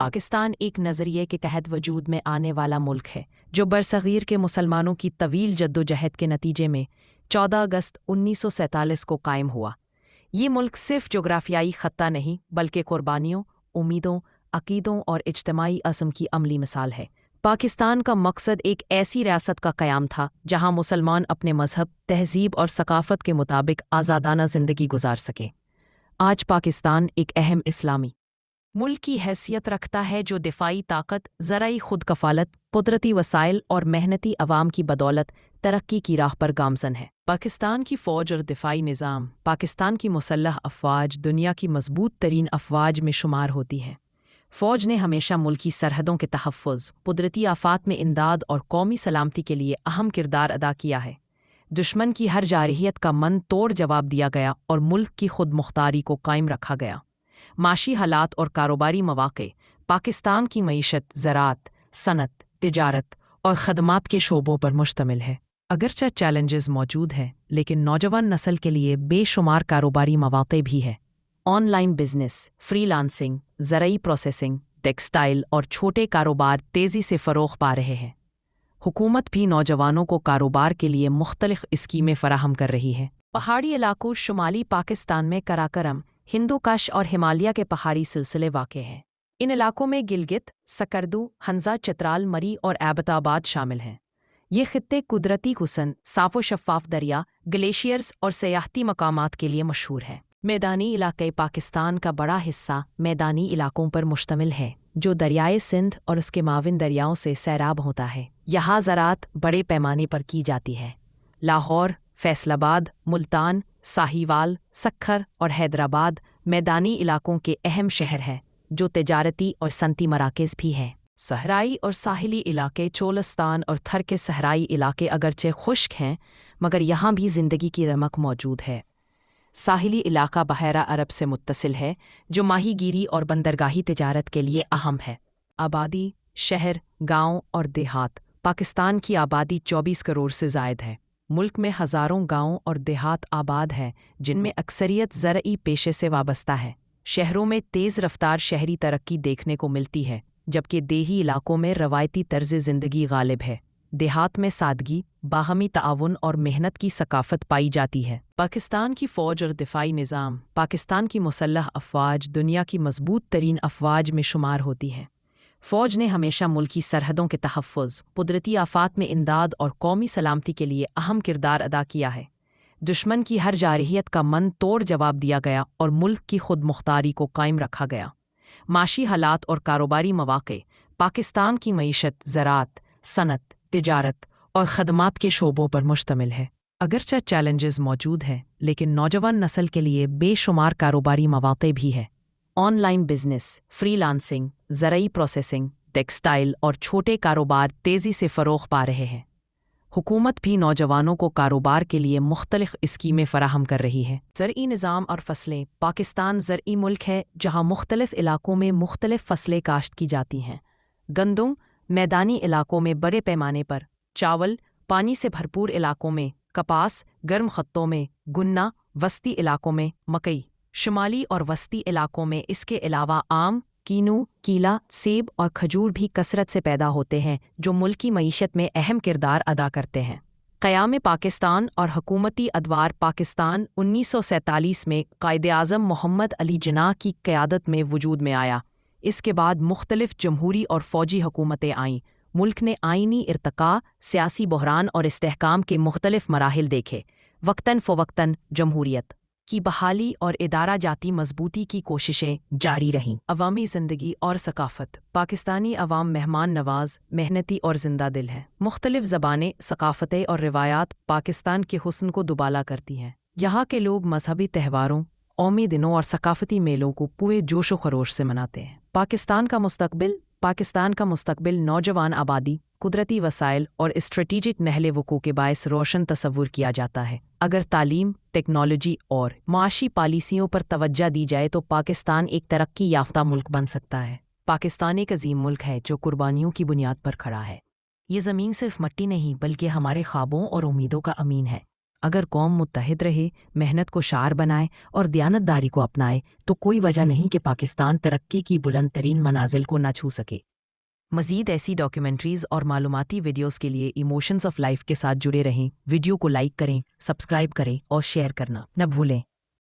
پاکستان ایک نظریے کے تحت وجود میں آنے والا ملک ہے جو برصغیر کے مسلمانوں کی طویل جدوجہد کے نتیجے میں 14 اگست 1947 کو قائم ہوا۔ یہ ملک صرف جغرافیائی خطہ نہیں بلکہ قربانیوں، امیدوں، عقیدوں اور اجتماعی عزم کی عملی مثال ہے۔ پاکستان کا مقصد ایک ایسی ریاست کا قیام تھا جہاں مسلمان اپنے مذہب، تہذیب اور ثقافت کے مطابق آزادانہ زندگی گزار سکیں۔ آج پاکستان ایک اہم اسلامی ملک کی حیثیت رکھتا ہے جو دفاعی طاقت، زرعی خود کفالت، قدرتی وسائل اور محنتی عوام کی بدولت ترقی کی راہ پر گامزن ہے۔ پاکستان کی فوج اور دفاعی نظام پاکستان کی مسلح افواج دنیا کی مضبوط ترین افواج میں شمار ہوتی ہیں۔ فوج نے ہمیشہ ملکی سرحدوں کے تحفظ، قدرتی آفات میں امداد اور قومی سلامتی کے لیے اہم کردار ادا کیا ہے۔ دشمن کی ہر جارحیت کا من توڑ جواب دیا گیا اور ملک کی خود مختاری کو قائم رکھا گیا۔ معاشی حالات اور کاروباری مواقع پاکستان کی معیشت زراعت، صنعت، تجارت اور خدمات کے شعبوں پر مشتمل ہے۔ اگرچہ چیلنجز موجود ہیں لیکن نوجوان نسل کے لیے بے شمار کاروباری مواقع بھی ہیں۔ On line business, free lancing, زرعی پروسیسنگ، ٹیکسٹائل اور چھوٹے کاروبار تیزی سے فروغ پا رہے ہیں۔ حکومت بھی نوجوانوں کو کاروبار کے لیے مختلف اسکیمیں فراہم کر رہی ہے۔ پہاڑی علاقوں شمالی پاکستان میں کراکرم، ہندوکش اور ہمالیہ کے پہاڑی سلسلے واقع ہیں۔ ان علاقوں میں گلگت، سکردو، ہنزا، چترال، مری اور ایبٹ آباد شامل ہیں۔ یہ خطے قدرتی حسن، صاف و شفاف دریا، گلیشیئرز اور سیاحتی مقامات کے لیے مشہور ہیں۔ میدانی علاقے پاکستان کا بڑا حصہ میدانی علاقوں پر مشتمل ہے جو دریائے سندھ اور اس کے معاون دریاؤں سے سیراب ہوتا ہے۔ یہاں زراعت بڑے پیمانے پر کی جاتی ہے۔ لاہور، فیصل آباد، ملتان، ساہیوال، سکھر اور حیدرآباد میدانی علاقوں کے اہم شہر ہیں جو تجارتی اور صنعتی مراکز بھی ہیں۔ صحرائی اور ساحلی علاقے چولستان اور تھر کے صحرائی علاقے اگرچہ خشک ہیں مگر یہاں بھی زندگی کی رمق موجود ہے۔ ساحلی علاقہ بحیرہ عرب سے متصل ہے جو ماہی گیری اور بندرگاہی تجارت کے لیے اہم ہے۔ آبادی، شہر، گاؤں اور دیہات پاکستان کی آبادی 24 کروڑ سے زائد ہے۔ ملک میں ہزاروں گاؤں اور دیہات آباد ہیں جن میں اکثریت زرعی پیشے سے وابستہ ہے۔ شہروں میں تیز رفتار شہری ترقی دیکھنے کو ملتی ہے جبکہ دیہی علاقوں میں روایتی طرز زندگی غالب ہے۔ دیہات میں سادگی، باہمی تعاون اور محنت کی ثقافت پائی جاتی ہے۔ پاکستان کی فوج اور دفاعی نظام پاکستان کی مسلح افواج دنیا کی مضبوط ترین افواج میں شمار ہوتی ہیں۔ فوج نے ہمیشہ ملکی سرحدوں کے تحفظ، قدرتی آفات میں امداد اور قومی سلامتی کے لیے اہم کردار ادا کیا ہے۔ دشمن کی ہر جارحیت کا من توڑ جواب دیا گیا اور ملک کی خود مختاری کو قائم رکھا گیا۔ معاشی حالات اور کاروباری مواقع پاکستان کی معیشت زراعت، صنعت، تجارت اور خدمات کے شعبوں پر مشتمل ہے۔ اگرچہ چیلنجز موجود ہیں لیکن نوجوان نسل کے لیے بے شمار کاروباری مواقع بھی ہیں۔ On line business, free lancing, زرعی پروسیسنگ، ٹیکسٹائل اور چھوٹے کاروبار تیزی سے فروغ پا رہے ہیں۔ حکومت بھی نوجوانوں کو کاروبار کے لیے مختلف اسکیمیں فراہم کر رہی ہے۔ زرعی نظام اور فصلیں پاکستان زرعی ملک ہے جہاں مختلف علاقوں میں مختلف فصلیں کاشت کی جاتی ہیں۔ گندم میدانی علاقوں میں بڑے پیمانے پر، چاول پانی سے بھرپور علاقوں میں، کپاس گرم خطوں میں، گنا وسطی علاقوں میں، مکئی شمالی اور وسطی علاقوں میں۔ اس کے علاوہ آم، کینو، کیلا، سیب اور کھجور بھی کثرت سے پیدا ہوتے ہیں جو ملکی معیشت میں اہم کردار ادا کرتے ہیں۔ قیام پاکستان اور حکومتی ادوار پاکستان 1947 میں قائد اعظم محمد علی جناح کی قیادت میں وجود میں آیا۔ اس کے بعد مختلف جمہوری اور فوجی حکومتیں آئیں۔ ملک نے آئینی ارتقاء، سیاسی بحران اور استحکام کے مختلف مراحل دیکھے۔ وقتاً فوقتاً جمہوریت کی بحالی اور ادارہ جاتی مضبوطی کی کوششیں جاری رہیں۔ عوامی زندگی اور ثقافت پاکستانی عوام مہمان نواز، محنتی اور زندہ دل ہے۔ مختلف زبانیں، ثقافتیں اور روایات پاکستان کے حسن کو دوبالا کرتی ہیں۔ یہاں کے لوگ مذہبی تہواروں، قومی دنوں اور ثقافتی میلوں کو پورے جوش و خروش سے مناتے ہیں۔ پاکستان کا مستقبل نوجوان آبادی، قدرتی وسائل اور اسٹریٹجک نہل وقوع کے باعث روشن تصور کیا جاتا ہے۔ اگر تعلیم، ٹیکنالوجی اور معاشی پالیسیوں پر توجہ دی جائے تو پاکستان ایک ترقی یافتہ ملک بن سکتا ہے۔ پاکستان ایک عظیم ملک ہے جو قربانیوں کی بنیاد پر کھڑا ہے۔ یہ زمین صرف مٹی نہیں بلکہ ہمارے خوابوں اور امیدوں کا امین ہے۔ اگر قوم متحد رہے، محنت کو شعار بنائے اور دیانتداری کو اپنائے تو کوئی وجہ نہیں کہ پاکستان ترقی کی بلند ترین منازل کو نہ چھو سکے۔ مزید ایسی ڈاکیومنٹریز اور معلوماتی ویڈیوز کے لیے ایموشنز آف لائف کے ساتھ جڑے رہیں۔ ویڈیو کو لائک کریں، سبسکرائب کریں اور شیئر کرنا نہ بھولیں۔